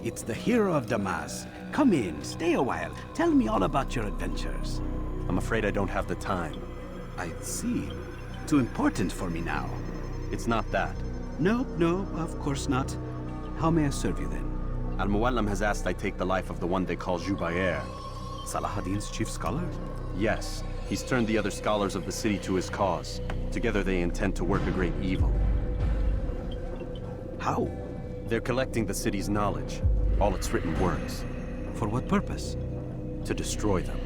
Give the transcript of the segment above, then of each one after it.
It's the hero of Damas. Come in, stay a while. Tell me all about your adventures. I'm afraid I don't have the time. I see. Too important for me now. It's not that. No, of course not. How may I serve you then? Mualim has asked I take the life of the one they call Jubair. Salahadin's chief scholar? Yes. He's turned the other scholars of the city to his cause. Together they intend to work a great evil. How? They're collecting the city's knowledge, all its written works. For what purpose? To destroy them.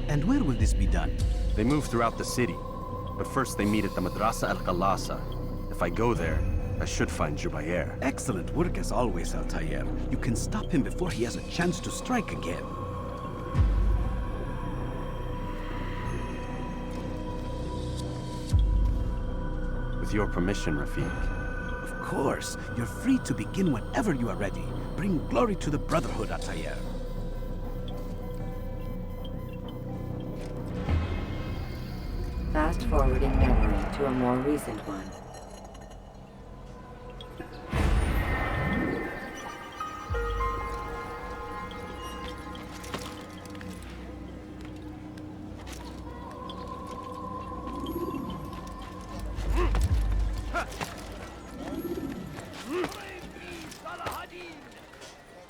And where will this be done? They move throughout the city, but first they meet at the Madrasa al-Qalasa. If I go there, I should find Jubair. Excellent work as always, Altaïr. You can stop him before he has a chance to strike again. With your permission, Rafiq. Of course. You're free to begin whenever you are ready. Bring glory to the Brotherhood, Altaïr. Fast-forwarding memory to a more recent one.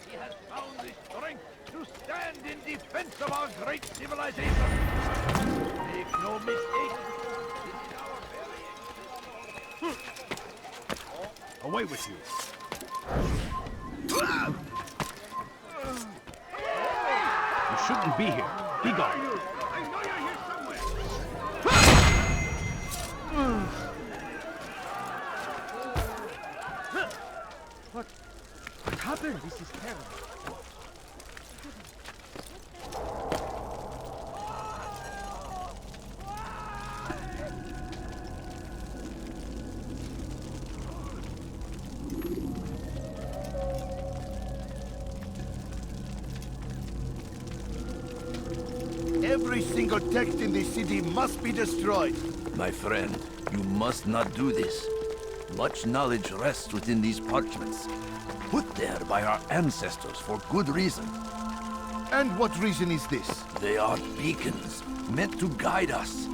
He has found the strength to stand in defense of our great civilization. Make no mistake. Away with you. You shouldn't be here. Be gone. I know you're here somewhere. What happened? This is terrible. Every single text in this city must be destroyed. My friend, you must not do this. Much knowledge rests within these parchments, put there by our ancestors for good reason. And what reason is this? They are beacons, meant to guide us,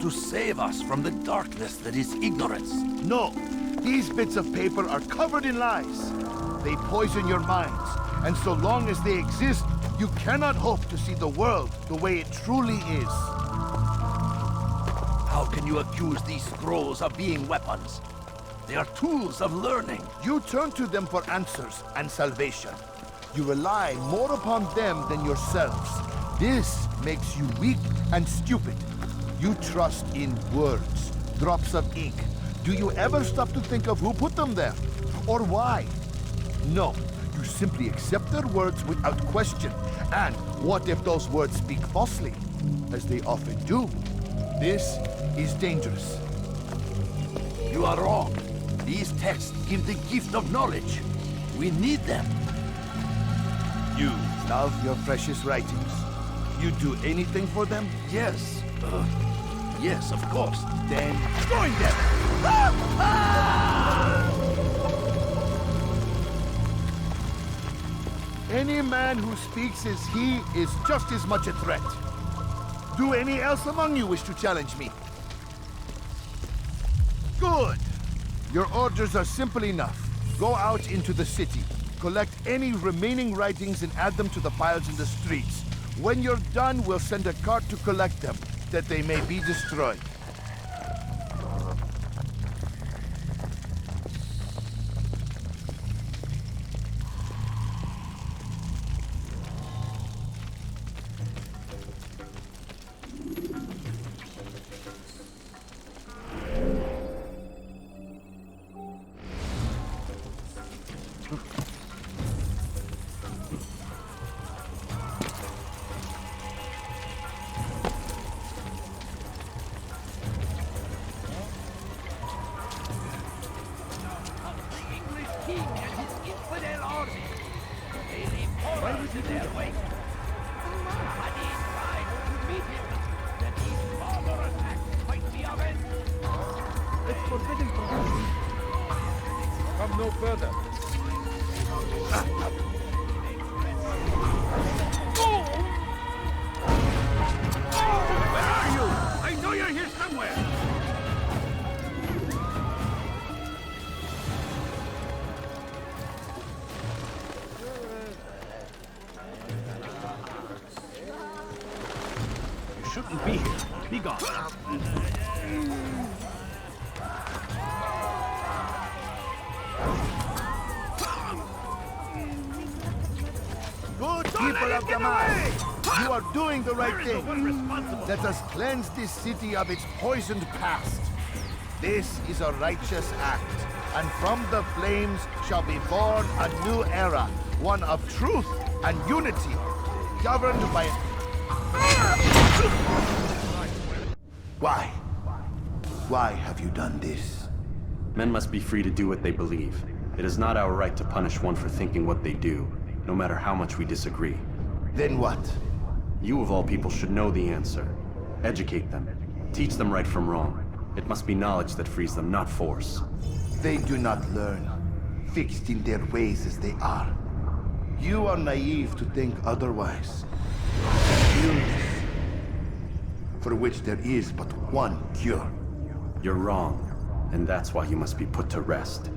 to save us from the darkness that is ignorance. No, these bits of paper are covered in lies. They poison your minds, and so long as they exist, you cannot hope to see the world the way it truly is. How can you accuse these scrolls of being weapons? They are tools of learning. You turn to them for answers and salvation. You rely more upon them than yourselves. This makes you weak and stupid. You trust in words, drops of ink. Do you ever stop to think of who put them there? Or why? No, you simply accept their words without question. And what if those words speak falsely? As they often do. This is dangerous. You are wrong. These texts give the gift of knowledge. We need them. You love your precious writings. You do anything for them? Yes. Yes, of course. Then join them! Any man who speaks as he is just as much a threat. Do any else among you wish to challenge me? Good! Your orders are simple enough. Go out into the city. Collect any remaining writings and add them to the piles in the streets. When you're done, we'll send a cart to collect them, that they may be destroyed. Where are you? I know you're here somewhere! You shouldn't be here. Be gone. Good people of Damas, you are doing the right thing. Let us cleanse this city of its poisoned past. This is a righteous act, and from the flames shall be born a new era, one of truth and unity, governed by... Why? Why have you done this? Men must be free to do what they believe. It is not our right to punish one for thinking what they do, no matter how much we disagree. Then what? You of all people should know the answer. Educate them. Teach them right from wrong. It must be knowledge that frees them, not force. They do not learn, fixed in their ways as they are. You are naive to think otherwise. Illness, for which there is but one cure. You're wrong, and that's why you must be put to rest.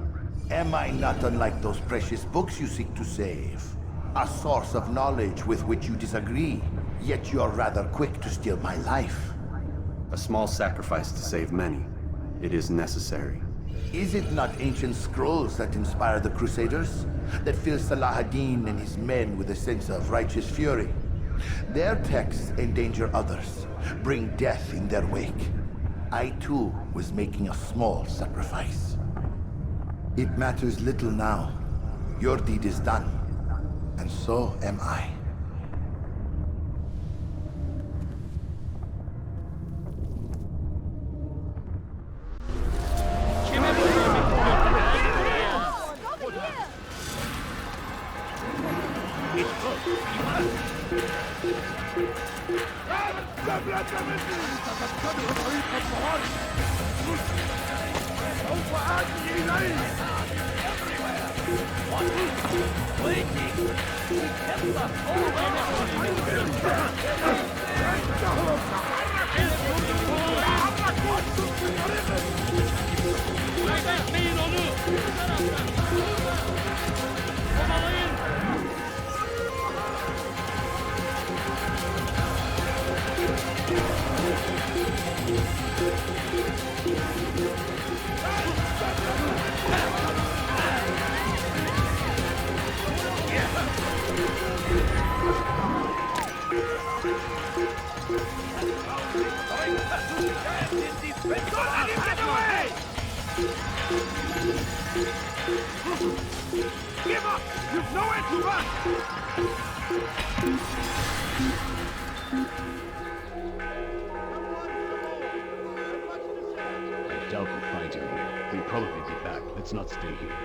Am I not unlike those precious books you seek to save? A source of knowledge with which you disagree, yet you are rather quick to steal my life. A small sacrifice to save many. It is necessary. Is it not ancient scrolls that inspire the Crusaders? That fill Salah ad-Din and his men with a sense of righteous fury? Their texts endanger others, bring death in their wake. I too was making a small sacrifice. It matters little now. Your deed is done, and so am I. Give up! You've nowhere to run! I doubt we'll find him here. He'll probably be back. Let's not stay here.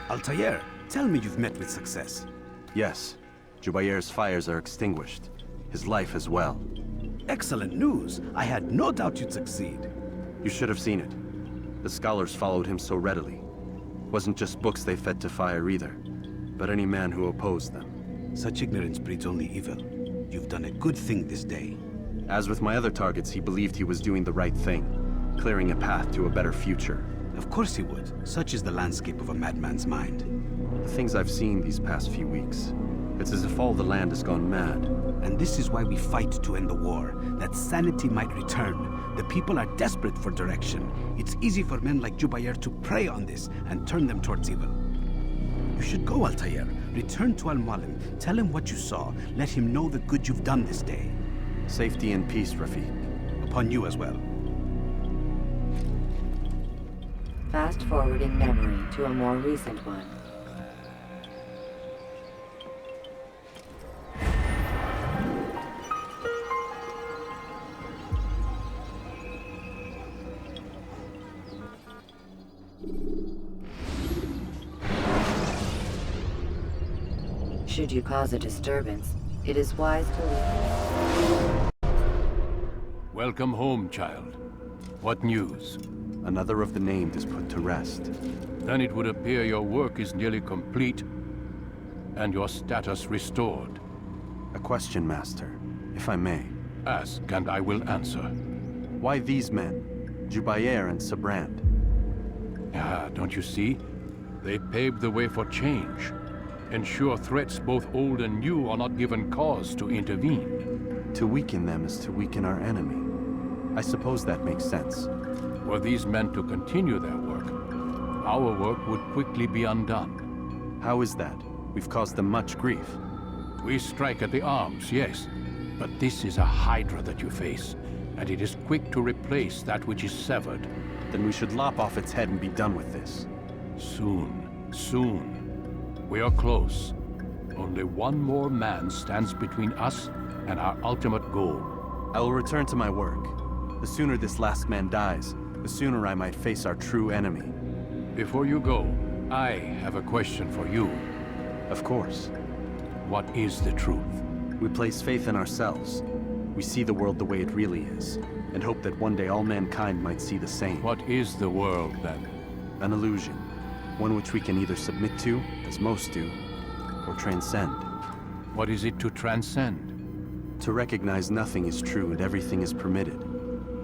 Altaïr, tell me you've met with success. Yes, Jubair's fires are extinguished. His life as well. Excellent news. I had no doubt you'd succeed. You should have seen it. The scholars followed him so readily. Wasn't just books they fed to fire either, but any man who opposed them. Such ignorance breeds only evil. You've done a good thing this day. As with my other targets, he believed he was doing the right thing, clearing a path to a better future. Of course he would. Such is the landscape of a madman's mind. The things I've seen these past few weeks, it's as if all the land has gone mad. And this is why we fight to end the war, that sanity might return. The people are desperate for direction. It's easy for men like Jubair to prey on this and turn them towards evil. You should go, Altaïr. Return to Mualim. Tell him what you saw. Let him know the good you've done this day. Safety and peace, Rafiq. Upon you as well. Fast-forwarding memory to a more recent one. Should you cause a disturbance, it is wise to leave. Welcome home, child. What news? Another of the named is put to rest. Then it would appear your work is nearly complete, and your status restored. A question, Master, if I may. Ask, and I will answer. Why these men? Jubair and Sabrand? Ah, don't you see? They paved the way for change. Ensure threats both old and new are not given cause to intervene. To weaken them is to weaken our enemy. I suppose that makes sense. Were these men to continue their work, our work would quickly be undone. How is that? We've caused them much grief. We strike at the arms, yes, but this is a hydra that you face, and it is quick to replace that which is severed. Then we should lop off its head and be done with this. Soon, soon. We are close. Only one more man stands between us and our ultimate goal. I will return to my work. The sooner this last man dies, the sooner I might face our true enemy. Before you go, I have a question for you. Of course. What is the truth? We place faith in ourselves. We see the world the way it really is, and hope that one day all mankind might see the same. What is the world, then? An illusion. One which we can either submit to, as most do, or transcend. What is it to transcend? To recognize nothing is true and everything is permitted.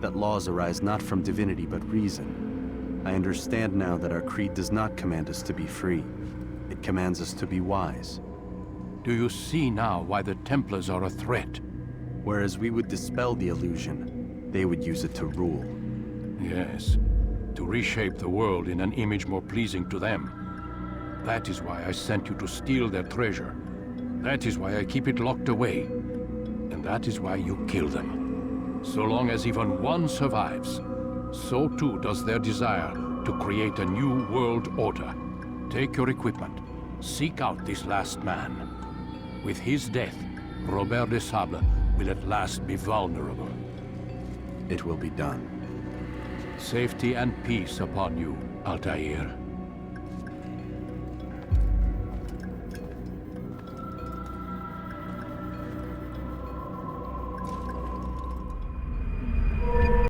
That laws arise not from divinity but reason. I understand now that our creed does not command us to be free. It commands us to be wise. Do you see now why the Templars are a threat? Whereas we would dispel the illusion, they would use it to rule. Yes, to reshape the world in an image more pleasing to them. That is why I sent you to steal their treasure. That is why I keep it locked away. And that is why you kill them. So long as even one survives, so too does their desire to create a new world order. Take your equipment. Seek out this last man. With his death, Robert de Sable will at last be vulnerable. It will be done. Safety and peace upon you, Altaïr.